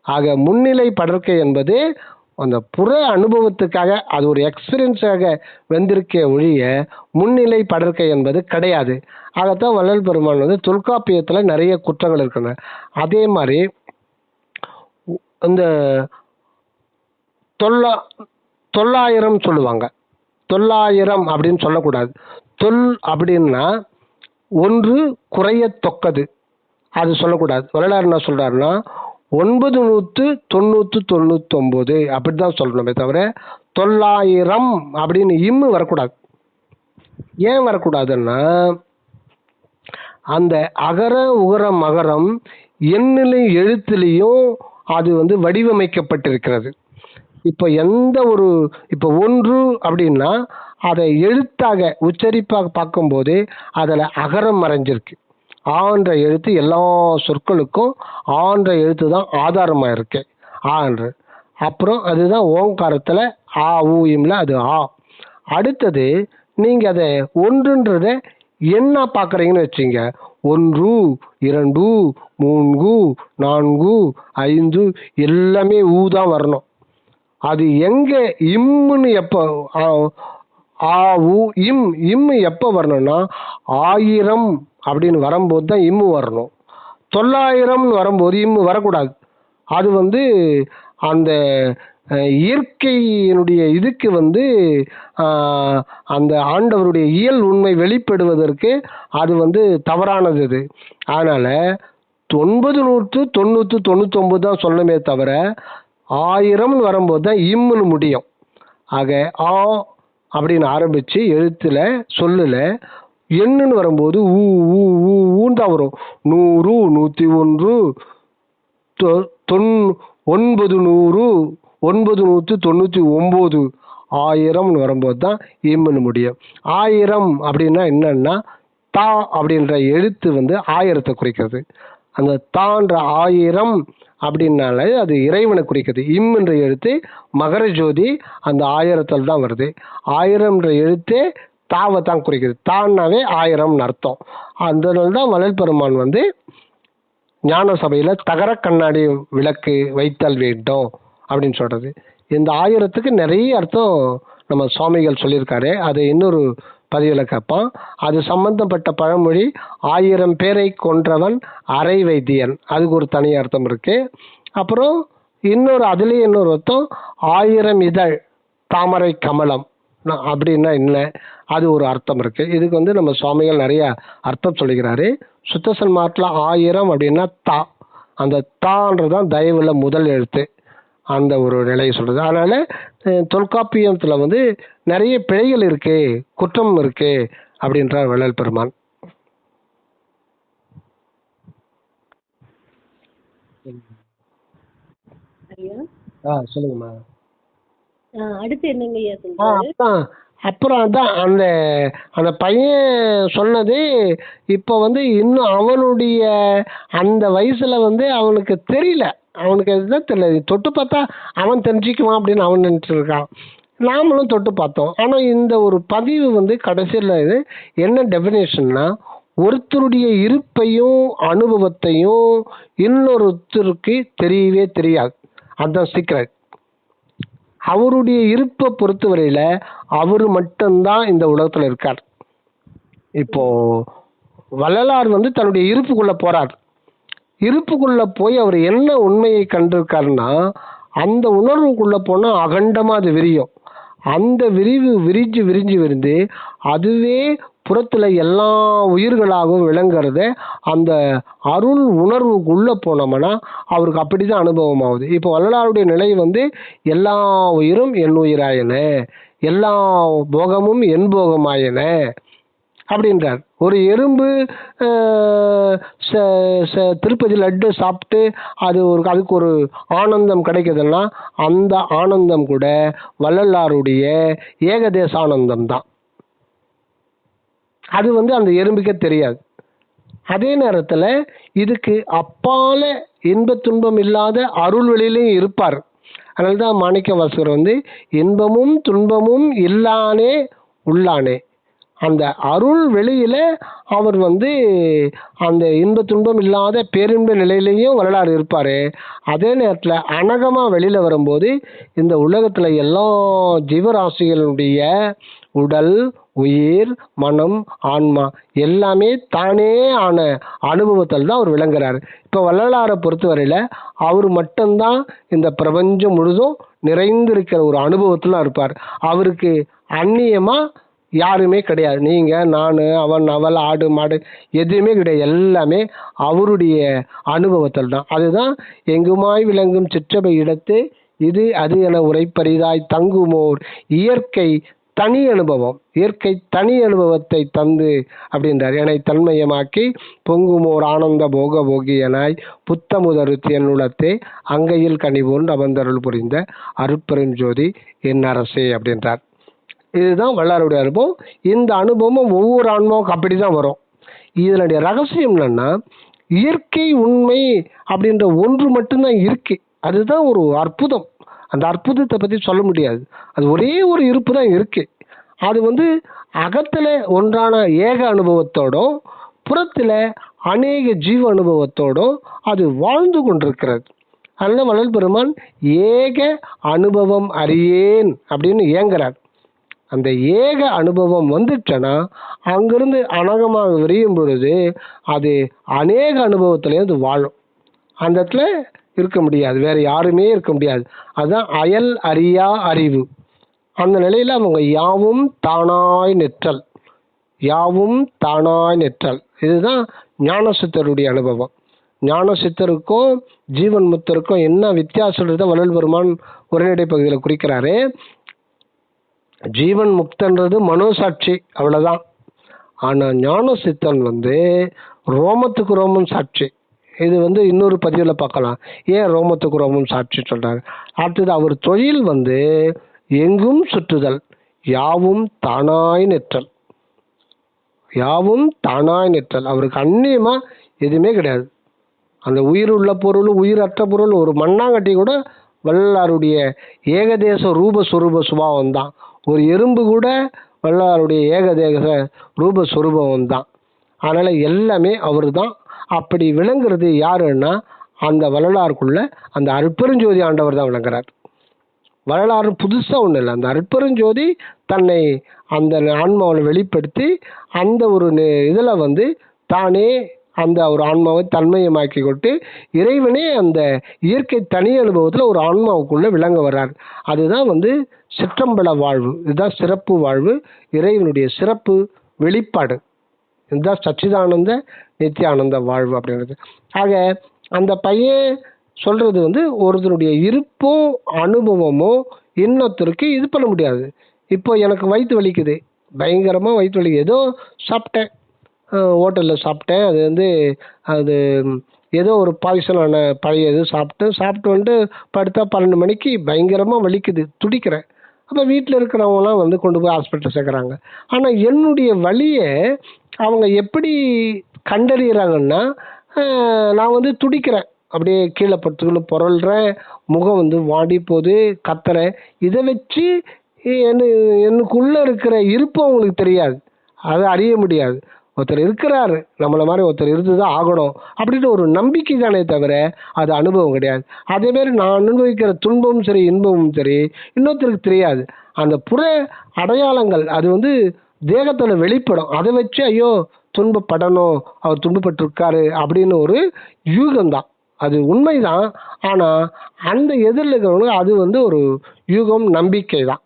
ஆக முன்னிலை படற்கை என்பது அந்த புற அனுபவத்துக்காக அது ஒரு எக்ஸ்பீரியன்ஸாக வந்திருக்க ஒழிய முன்னிலை படற்கை என்பது கிடையாது. ஆகத்தான் வள்ளல் பெருமான் வந்து தொல்காப்பியத்தில் நிறைய குற்றங்கள் இருக்கின்றன. அதே மாதிரி இந்த 900 சொல்லுவாங்க. 900 அப்படின்னு சொல்லக்கூடாது. தொல் அப்படின்னா ஒன்று குறையத்தொக்கது, அது சொல்லக்கூடாது. வள்ளலார் என்ன சொல்றாருன்னா 999 அப்படிதான் சொல்லணுமே தவிர 900 அப்படின்னு இம்மு வரக்கூடாது. ஏன் வரக்கூடாதுன்னா அந்த அகர உகர மகரம் எண்ணிலை எழுத்துலையும் அது வந்து வடிவமைக்கப்பட்டிருக்கிறது. இப்போ எந்த ஒரு இப்போ ஒன்று அப்படின்னா அதை எழுத்தாக உச்சரிப்பாக பார்க்கும்போது அதில் அகரம் மறைஞ்சிருக்கு. ஆன்ற எழுத்து எல்லா சொற்களுக்கும் ஆன்ற எழுத்து தான் ஆதாரமாக இருக்கு. ஆன்று அப்புறம் அதுதான் ஓங்காரத்தில் ஆ ஊ இம்ல அது ஆ. அடுத்தது நீங்கள் அதை ஒன்றுன்றதை என்ன பார்க்குறீங்கன்னு வச்சுங்க, 1 2 3 4 5 எல்லாமே ஊ தான் வரணும். அது எங்கே இம்முன்னு எப்போ ஆ ஊ இம் இம்மு எப்போ வரணும்னா 1000 அப்படின்னு வரும்போது தான் இம்மு வரணும். 900 வரும்போது இம்மு வரக்கூடாது. அது வந்து அந்த இயற்கையினுடைய இதுக்கு வந்து அந்த ஆண்டவருடைய இயல் உண்மை வெளிப்படுவதற்கு அது வந்து தவறானது. இது அதனால் 999 தான் சொல்லணுமே தவிர 1000 வரும்போது தான் இம்முன்னு முடியும். ஆக ஆ அப்படின்னு ஆரம்பித்து எழுத்தில் சொல்லில் எண்ணுன்னு வரும்போது ஊ ஊ ஊ ஊந்தான் வரும். 100 101 900 999 1000 வரும்போது தான் இம்முன்னு முடியும். 1000 அப்படின்னா என்னன்னா தா அப்படின்ற எழுத்து வந்து 1000 குறிக்கிறது. அந்த தான்ற 1000 அப்படின்னாலே அது இறைவனை குறிக்கிறது. இம்முன்ற எழுத்து மகர ஜோதி அந்த 1000 தான் வருது. 1000 எழுத்து தாவை தான் குறிக்கிறது. தான்னாவே 1000 அர்த்தம். அதனால தான் வள்ளல் பெருமான் வந்து ஞான சபையில் தகர கண்ணாடி விளக்கு வைத்தல் வேண்டும் அப்படின்னு சொல்றது. இந்த 1000க்கு நிறைய அர்த்தம் நம்ம சுவாமிகள் சொல்லியிருக்காரு. அது இன்னொரு பதிவில் கேட்பான். அது சம்பந்தப்பட்ட பழமொழி 1000 பேரை கொன்றவன் அரை வைத்தியன், அதுக்கு ஒரு தனி அர்த்தம் இருக்கு. அப்புறம் அதுலேயே இன்னொரு அர்த்தம் 1000 இதழ் தாமரை கமலம் அப்படின்னா என்ன, அது ஒரு அர்த்தம் இருக்கு. இதுக்கு வந்து நம்ம சுவாமிகள் நிறைய அர்த்தம் சொல்லிக்கிறாரு. சுத்த சன்மார்க்கில் 1000 அப்படின்னா தா, அந்த தான்றதான் தயவுல முதல் எழுத்து, அந்த ஒரு நிலையை சொல்றது. அதனால தொல்காப்பியத்தில் வந்து நிறைய பிழைகள் இருக்கு, குற்றம் இருக்கு அப்படின்றார் வள்ளல் பெருமான். சொல்லுங்கம்மா. அடுத்து என்னங்க ஐயா சொல்றாரு? அப்புறம் அதான் அந்த அந்த பையன் சொன்னது இப்போ வந்து இன்னும் அவனுடைய அந்த வயசுல வந்து அவனுக்கு தெரியல, அவனுக்கு அதுதான் தெரியல. தொட்டு பார்த்தா அவன் தெரிஞ்சுக்குவான் அப்படின்னு அவன் நினைச்சிட்டு இருக்கான். நாமளும் தொட்டு பார்த்தோம். ஆனால் இந்த ஒரு பதிவு வந்து கடைசியில் இது என்ன டெஃபினேஷன்னா, ஒருத்தருடைய இருப்பையும் அனுபவத்தையும் இன்னொருத்தருக்கு தெரியவே தெரியாது. அதுதான் சீக்ரெட். அவருடைய இருப்பை பொறுத்தவரையில் அவர் மட்டும்தான் இந்த உலகத்தில் இருக்கார். இப்போ வள்ளலார் வந்து தன்னுடைய இருப்புக்குள்ளே போகிறார். இருப்புக்குள்ளே போய் அவர் என்ன உண்மையை கண்டிருக்காருன்னா, அந்த உணர்வுக்குள்ளே போனால் அகண்டமாக அது விரியும். அந்த விரிவு விரிஞ்சு அதுவே புறத்தில் எல்லா உயிர்களாகவும் விளங்குறத அந்த அருள் உணர்வுக்குள்ளே போனோம்னா அவருக்கு அப்படி தான் அனுபவம் ஆகுது. இப்போ வள்ளலாருடைய நிலை வந்து எல்லா உயிரும் என் உயிராயன, எல்லா போகமும் என் போகமாயன அப்படின்றார். ஒரு எறும்பு திருப்பதி லட்டு சாப்பிட்டு அதுக்கு ஒரு ஆனந்தம் கிடைக்குதுன்னா அந்த ஆனந்தம் கூட வள்ளலாருடைய ஏகதேச ஆனந்தம் தான். அது வந்து அந்த எறும்புக்கே தெரியாது. அதே நேரத்தில் இதுக்கு அப்பால இன்பத் துன்பம் இல்லாத அருள் வெளியிலையும் இருப்பார். அதனால்தான் மாணிக்க வாசகர் வந்து இன்பமும் துன்பமும் இல்லானே உள்ளானே, அந்த அருள் வெளியில அவர் வந்து அந்த இன்ப துன்பம் இல்லாத பேரின்ப நிலையிலையும் வரலாறு இருப்பார். அதே நேரத்தில் அனகமா வெளியில் வரும்போது இந்த உலகத்தில் எல்லா ஜீவராசிகளுடைய உடல், உயிர், மனம், ஆன்மா எல்லாமே தானே ஆன அனுபவத்தில் தான் அவர் விளங்குறாரு. இப்போ வள்ளலாரை பொறுத்தவரையில் அவர் மட்டும்தான் இந்த பிரபஞ்சம் முழுதும் நிறைந்திருக்கிற ஒரு அனுபவத்தில் இருப்பார். அவருக்கு அந்நியமாக யாருமே கிடையாது. நீங்கள், நான், அவன், அவள், ஆடு, மாடு எதுவுமே கிடையாது. எல்லாமே அவருடைய அனுபவத்தில் தான். அதுதான் எங்குமாய் விளங்கும் சிற்றபை இடத்து இது அது என உரைப்பரிதாய் தங்குமோர் இயற்கை தனி அனுபவம், இயற்கை தனி அனுபவத்தை தந்து அப்படின்றார். என்னை தன்மயமாக்கி பொங்குமோர் ஆனந்த போக போகியனாய் புத்தமுதருத்தி என் உளத்தே அங்கையில் கனிவோன் அமர்ந்தருள் புரிந்த அருட்பெருஞ்சோதி என் அரசே அப்படின்றார். இதுதான் வள்ளலாருடைய அனுபவம். இந்த அனுபவமும் ஒவ்வொரு ஆன்மாவுக்கும் அப்படி தான் வரும். இதனுடைய ரகசியம் என்னன்னா, இயற்கை உண்மை அப்படின்ற ஒன்று மட்டும்தான் இருக்கு. அதுதான் ஒரு அற்புதம். அந்த அற்புதத்தை பற்றி சொல்ல முடியாது. அது ஒரே ஒரு இருப்பு தான் இருக்கு. அது வந்து அகத்தில் ஒன்றான ஏக அனுபவத்தோடும் புறத்தில் அநேக ஜீவ அனுபவத்தோடும் அது வாழ்ந்து கொண்டிருக்கிறது. அதனால வள்ளல் பெருமான் ஏக அனுபவம் அறியேன் அப்படின்னு ஏங்குறார். அந்த ஏக அனுபவம் வந்துச்சுன்னா அங்கிருந்து அனகமாக விரியும் பொழுது அது அநேக அனுபவத்திலேயே அது வாழும். அந்த இடத்துல இருக்க முடியாது, வேற யாருமே இருக்க முடியாது. அதுதான் அயல் அறியா அறிவு. அந்த நிலையில் அவங்க யாவும் தானாய் நிற்றல், யாவும் தானாய் நிற்றல். இதுதான் ஞானசித்தருடைய அனுபவம். ஞானசித்தருக்கும் ஜீவன் முத்தருக்கும் என்ன வித்தியாசம் வள்ளல் பெருமான் உரைநடை பகுதியில் குறிக்கிறாரு. ஜீவன் முக்தன்றது மனோசாட்சி, அவ்வளவுதான். ஆனா ஞான சித்தன் வந்து ரோமத்துக்கு ரோமம் சாட்சி. இது வந்து இன்னொரு பதிவில் பார்க்கலாம், ஏன் ரோமத்துக்கு ரோமம் சாட்சி சொல்றாரு. அடுத்தது அவர் தொழில் வந்து எங்கும் சுற்றுதல், யாவும் தானாய் நிற்றல், யாவும் தானாய் நிற்றல். அவருக்கு அந்நியமா எதுவுமே கிடையாது. அந்த உயிர் உள்ள பொருள், உயிரற்ற பொருள், ஒரு மண்ணாங்கட்டி கூட வள்ளலாருடைய ஏகதேச ரூபஸ்வரூப சுபாவம் தான். ஒரு எறும்பு கூட வள்ளலாருடைய ஏகதேச ரூபஸ்வரூபம் தான். அதனால எல்லாமே அவர் தான். அப்படி விளங்குறது யாருன்னா அந்த வள்ளலாருக்குள்ள அந்த அருட்பெருஞ்சோதி ஆண்டவர் தான் விளங்குறார். வரலாறு புதுசாக ஒன்றும் இல்லை. அந்த அருட்பெருஞ்சோதி தன்னை அந்த ஆன்மாவில் வெளிப்படுத்தி அந்த ஒரு இதில் வந்து தானே அந்த ஒரு ஆன்மாவை தன்மயமாக்கி கொண்டு இறைவனே அந்த இயற்கை தனி அனுபவத்தில் ஒரு ஆன்மாவுக்குள்ளே விளங்க வர்றார். அதுதான் வந்து சிற்றம்பல வாழ்வு. இதுதான் சிறப்பு வாழ்வு, இறைவனுடைய சிறப்பு வெளிப்பாடு. இதுதான் சச்சிதானந்த நித்தியானந்த வாழ்வு அப்படின்றது. ஆக அந்த பையன் சொல்கிறது வந்து ஒருத்தருடைய இருப்போ அனுபவமோ இன்னொருத்தருக்கு இது பண்ண முடியாது. இப்போ எனக்கு வயிற்று வலிக்குது, பயங்கரமாக வயிற்று வலிக்குது, ஏதோ சாப்பிட்டேன், ஹோட்டலில் சாப்பிட்டேன், அது வந்து அது ஏதோ ஒரு பாய்சனான பழைய இது சாப்பிட்டு வந்துட்டு படுத்தா 12 மணிக்கு பயங்கரமாக வலிக்குது, துடிக்கிறேன். அப்போ வீட்டில் இருக்கிறவங்களாம் வந்து கொண்டு போய் ஹாஸ்பிட்டல் சேர்க்குறாங்க. ஆனால் என்னுடைய வலியை அவங்க எப்படி கண்டறிகிறாங்கன்னா, நான் வந்து துடிக்கிறேன், அப்படியே கீழே படுத்துக்குள்ள புரள்றேன், முகம் வந்து வாடி போகுது, கத்துறேன். இதை வச்சு எனக்குள்ளே இருக்கிற இருப்பு அவங்களுக்கு தெரியாது, அதை அறிய முடியாது. ஒருத்தர் இருக்கிறாரு, நம்மளை மாதிரி ஒருத்தர் இருந்து தான் ஆகணும் அப்படின்ற ஒரு நம்பிக்கை தானே தவிர அது அனுபவம் கிடையாது. அதேமாரி நான் அனுபவிக்கிற துன்பமும் சரி இன்பமும் சரி இன்னொருத்தருக்கு தெரியாது. அந்த புற அடையாளங்கள் அது வந்து தேகத்தில் வெளிப்படும். அதை வச்சு ஐயோ துன்பப்படணும், அவர் துன்பப்பட்டிருக்காரு அப்படின்னு ஒரு யூகம்தான். அது உண்மைதான். ஆனால் அந்த எதிரில் இருக்கிறவங்க அது வந்து ஒரு யூகம், நம்பிக்கை தான்.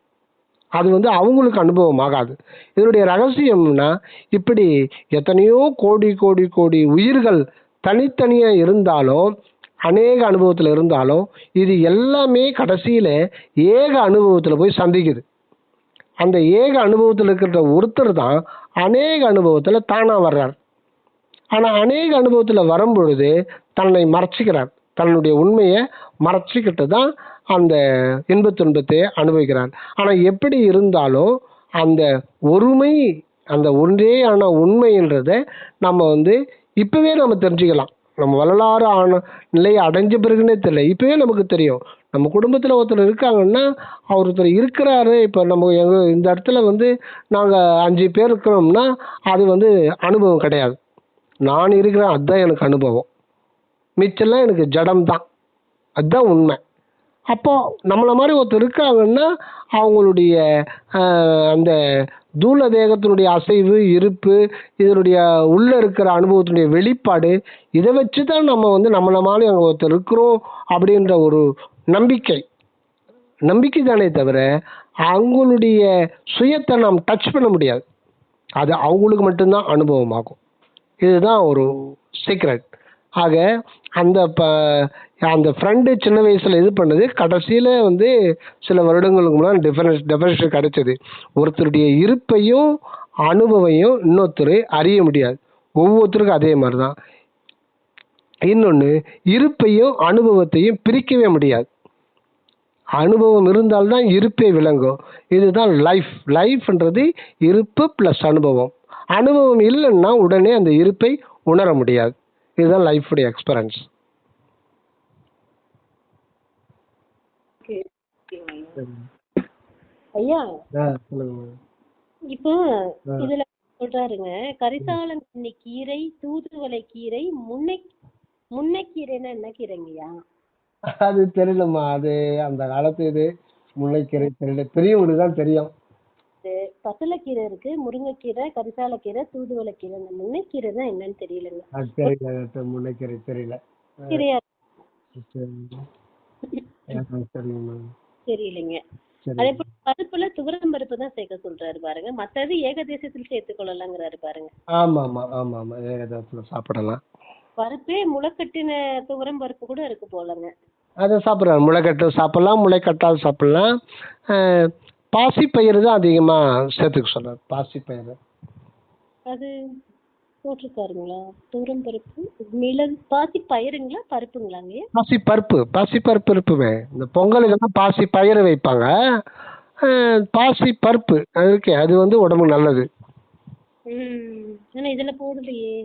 அது வந்து அவங்களுக்கு அனுபவம் ஆகாது. இதனுடைய ரகசியம்னா இப்படி எத்தனையோ கோடி கோடி கோடி உயிர்கள் தனித்தனியாக இருந்தாலும் அநேக அனுபவத்தில் இருந்தாலும் இது எல்லாமே கடைசியில் ஏக அனுபவத்தில் போய் சந்திக்குது. அந்த ஏக அனுபவத்தில் இருக்கிற ஒருத்தர் தான் அநேக அனுபவத்தில் தானாக வர்றார். ஆனால் அநேக அனுபவத்தில் வரும்பொழுது தன்னை மறைச்சிக்கிறார், தன்னுடைய உண்மையை மறைச்சிக்கிட்டு தான் அந்த இன்பத் துன்பத்தை அனுபவிக்கிறார். ஆனால் எப்படி இருந்தாலும் அந்த ஒருமை, அந்த ஒன்றே ஆன உண்மைன்றதை நம்ம வந்து இப்போவே நம்ம தெரிஞ்சுக்கலாம். நம்ம வரலாறு நிலையை அடைஞ்ச பிறகுன்னே தெரியல. இப்போவே நமக்கு தெரியும். நம்ம குடும்பத்தில் ஒருத்தர் இருக்காங்கன்னா ஒருத்தர் இருக்கிறாரு. இப்போ நம்ம இந்த இடத்துல வந்து நாங்கள் 5 பேர் இருக்கிறோம்னா அது வந்து அனுபவம் கிடையாது. நான் இருக்கிறேன், அதுதான் எனக்கு அனுபவம். மிச்சம்லாம் எனக்கு ஜடம் தான். அதுதான் உண்மை. அப்போ நம்மளை மாதிரி ஒருத்தர் இருக்காங்கன்னா அவங்களுடைய அந்த தூள தேகத்தினுடைய அசைவு, இருப்பு, இதனுடைய உள்ள இருக்கிற அனுபவத்தினுடைய வெளிப்பாடு, இதை வச்சு தான் நம்ம வந்து நம்மளை மாதிரி அங்கே ஒருத்தர் இருக்கிறோம் அப்படின்ற ஒரு நம்பிக்கை தானே தவிர அவங்களுடைய சுயத்தை நாம் டச் பண்ண முடியாது. அது அவங்களுக்கு மட்டும்தான் அனுபவமாகும். இதுதான் ஒரு சீக்ரெட். ஆக அந்த ஃப்ரெண்டு சின்ன வயசில் இது பண்ணது கடைசியில் வந்து சில வருடங்களுக்கு முன்னாடி டெஃபினேஷன் கிடைச்சது. ஒருத்தருடைய இருப்பையும் அனுபவையும் இன்னொருத்தர் அறிய முடியாது. ஒவ்வொருத்தருக்கும் அதே மாதிரி தான். இன்னொன்று, இருப்பையும் அனுபவத்தையும் பிரிக்கவே முடியாது. அனுபவம் இருந்தால்தான் இருப்பே விளங்கும். இதுதான் லைஃப்ன்றது இருப்பு ப்ளஸ் அனுபவம். அனுபவம் இல்லைன்னா உடனே அந்த இருப்பை உணர முடியாது. இதுதான் லைஃபுடைய எக்ஸ்பீரியன்ஸ். ஐயா இப்போ இதுல சொல்றாருங்க, கரிசாலங்கண்ணி கீரை, தூதுவளை கீரை, முன்னைக்கீரைன்னா என்ன கீரைங்கய்யா? அது தெரியலம்மா. அது அந்த காலத்து இது முல்லைக்கீரை தெரியல. பெரியவங்களுக்கு தான் தெரியும். பசலைக்கீரை இருக்கு, முருங்கைக்கீரை, கரிசாலக்கீரை, தூதுவளைக்கீரை. இந்த முன்னைக்கீரை தான் என்னன்னு தெரியலங்க. அது தெரியல. முல்லைக்கீரை தெரியல. கீரையா சரிங்கம்மா. தெரியலைங்க. அதே போல பருப்புல துவரம் பருப்பு தான் சேர்க்க சொல்றாரு பாருங்க. மத்தது ஏகதேசத்தில் சேர்த்துக் கொள்ளலாங்கிறாரு பாருங்க. ஆமா ஏகதேசத்துல சாப்பிடலாம். பருப்பே முளைக்கட்டின துவரம் பருப்பு கூட இருக்கு போலங்க. அதை சாப்பிடலாம். முளைக்கட்டு சாப்பிடலாம், முளைக்கட்டால் சாப்பிடலாம். பாசிப்பயிறு தான் அதிகமா சேர்த்துக்க சொல்றாரு. பாசிப்பயிறு அது போட்டிருக்காருங்களா? துவரம் பருப்பு, மிளகு, பாசி பயிருங்களா பருப்புங்களாங்க? பாசிப்பருப்பு இருப்புமே. இந்த பொங்கலுக்கெல்லாம் பாசி பயிறு வைப்பாங்க. பாசி பருப்பு அது இருக்கே, அது வந்து உடம்புக்கு நல்லது. ஆனா இதுல போடலையே.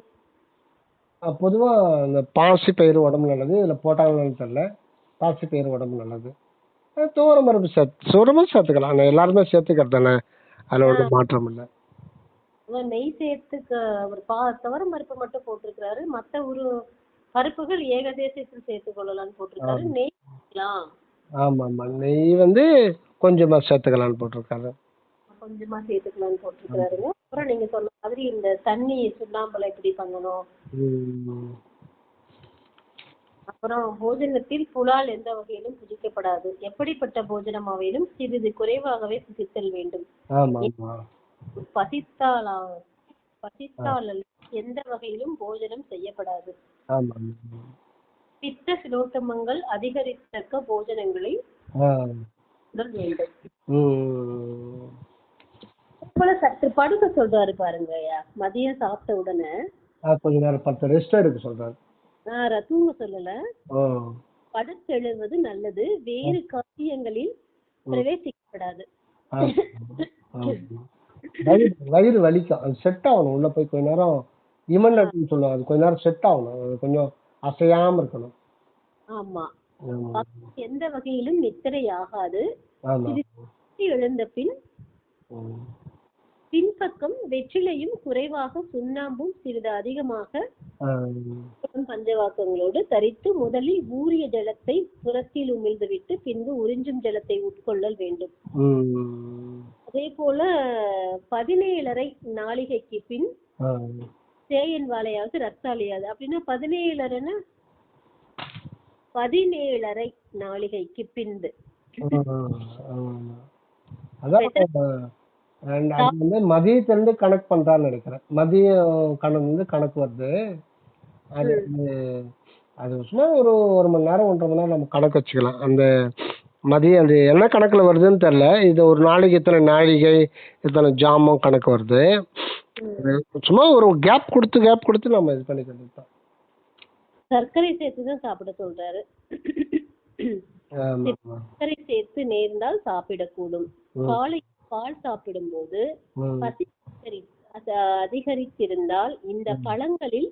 பொதுவா இந்த பாசி பயிறு உடம்பு நல்லது. இதுல போட்டாங்கன்னு தெரியல. பாசி பயிறு உடம்பு நல்லது. துவரம் பருப்பு சேர்த்துக்கலாம். எல்லாருமே சேர்த்துக்கிறது தானே, அதுல ஒன்றும் மாற்றம் இல்லை. நெய் சேர்த்துக்க ஒரு துவரம் பருப்பு மட்டும் போட்டிருக்காரு. மத்த ஒரு பருப்புகள் ஏகதேசத்தில் சேர்த்துக் கொள்ளலாம்னு போட்டிருக்காரு. நெய் ஆமா நெய் வந்து கொஞ்சமா சேர்த்துக்கலாம்னு போட்டிருக்காரு. அப்புறம் நீங்க சொன்ன மாதிரி இந்த தண்ணி சுண்ணாம்புல எப்படி பண்ணணும், அப்புறம் போஜனத்தில் புலால் எந்த வகையிலும் புதிக்கப்படாது. எப்படிப்பட்ட போஜனமாவேனும் சிறிது குறைவாகவே புதித்தல் வேண்டும். பசித்தால் எந்த வகையிலும் போஜனம் செய்யப்படாது. பித்த சிலோத்தமங்கள் அதிகரித்தக்க போஜனங்களை வேண்டும். போல சற்று படுக்க சொல்றாரு பாருங்க. மதியம் சாப்பிட்ட உடனே கொஞ்ச நேரம் 10 ரெஸ்ட் எடுக்க சொல்றாரு. தூங்க சொல்லல, படுத்தெழுவது நல்லது. வேறு காரியங்களில் பிரவேசிக்கப்படாது. வயிறு வலிக்கும், அது செட் ஆகணும். உள்ள போய் கொஞ்ச நேரம் இமனட்னு சொல்லுவாங்க, அது கொஞ்ச நேரம் செட் ஆகணும். அது கொஞ்சம் அசையாம இருக்கணும். ஆமா. எந்த வகையிலும் நித்திரை ஆகாது. எழுந்த பின் பின்பக்கம் வெற்றிலையும் குறைவாக சுண்ணாம்பும் சிறிது அதிகமாக பஞ்சவாக்கங்களோடு தரித்து முதலில் ஊறிய ஜலத்தை புறத்தில் உமிழ்ந்துவிட்டு பின்பு உறிஞ்சும் ஜலத்தை உட்கொள்ளல் வேண்டும். அதே போல 17.5 நாளிகைக்கு பின் சேயன் வாழையாவது ரத்தாலியாது. அப்படின்னா 17.5 நாளிகைக்கு பின்பு. மதியத்திலிருந்து கணக்கு பண்றான்னு நினைக்கிறேன். மதியம் கணக்கு வருது. அது சும்மா ஒரு மணி நேரம் 1.5 மணி நேரம் நம்ம கணக்கு வச்சுக்கலாம். அந்த மதியம் அது என்ன கணக்குல வருதுன்னு தெரியல. இது ஒரு நாளைக்கு இத்தனை நாழிகை இத்தனை ஜாமம் கணக்கு வருது. சும்மா ஒரு கேப் கொடுத்து நம்ம இது பண்ணிக்கிட்டு சர்க்கரை சேர்த்துதான் சாப்பிட சொல்றாரு. சர்க்கரை சேர்த்து நேர்ந்தால் சாப்பிடக்கூடும். பால் சாப்பிடும் போது பசி அதிகரித்திருந்தால் இந்த பழங்களில்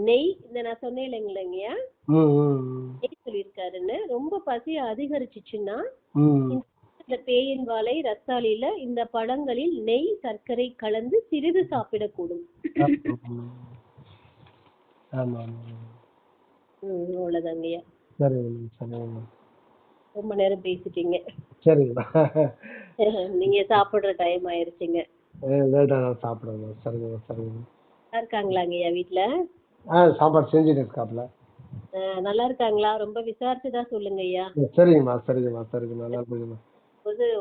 நெய் இந்த நான் சொன்னேன் இல்லைங்களைங்கய்யா, ம் ம் நெய் சொல்லியிருக்காருன்னு. ரொம்ப பசி அதிகரிச்சிச்சுன்னா ம் இந்த பேயின் வாழை ரஸ்தாளியில இந்த பழங்களில் நெய் சர்க்கரை கலந்து சிறிது சாப்பிடக்கூடும். ஆமாம். அவ்வளவுதாங்கய்யா. சரிங்கம்மா சரிங்கம்மா ரொம்ப நேரம் பேசிட்டீங்க. சரிங்கம்மா. நீங்க சாப்பிடுற டைம் ஆயிருச்சுங்க. லேட்டாக சாப்பிடுங்க. சரிங்கம்மா சரிங்கம்மா. நல்லா இருக்காங்களாங்கய்யா வீட்டுல? சாப்பாடு செஞ்சுட்டு இருக்காப்புல. நல்லா இருக்காங்களா? ரொம்ப விசாரிச்சுதான் சொல்லுங்க ஐயா. சரிங்கம்மா சரிங்கம்மா சரிங்கம்மா நன்றிங்கம்மா.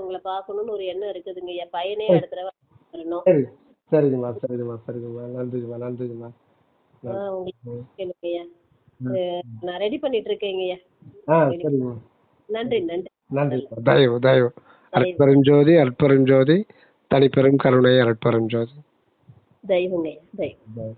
உங்களை பார்க்கணும்னு ஒரு எண்ணம் இருக்குதுங்க ஐயா. பையனே அடுத்த தடவை வரணும். சரி சரிங்கம்மா சரிங்கம்மா சரிங்கம்மா நன்றிங்கம்மா நன்றிங்கம்மா. உங்களுக்கு கேளுங்க ஐயா. நான் ரெடி பண்ணிட்டு இருக்கேங்க ஐயா. சரிங்கம்மா நன்றி நன்றி நன்றிம்மா. தயவு தயவு. அற்பெருஞ்சோதி அற்பெருஞ்சோதி தனிப்பெரும் கருணை அற்பெருஞ்சோதி. தெய்வங்க ஐயா தெய்வம்.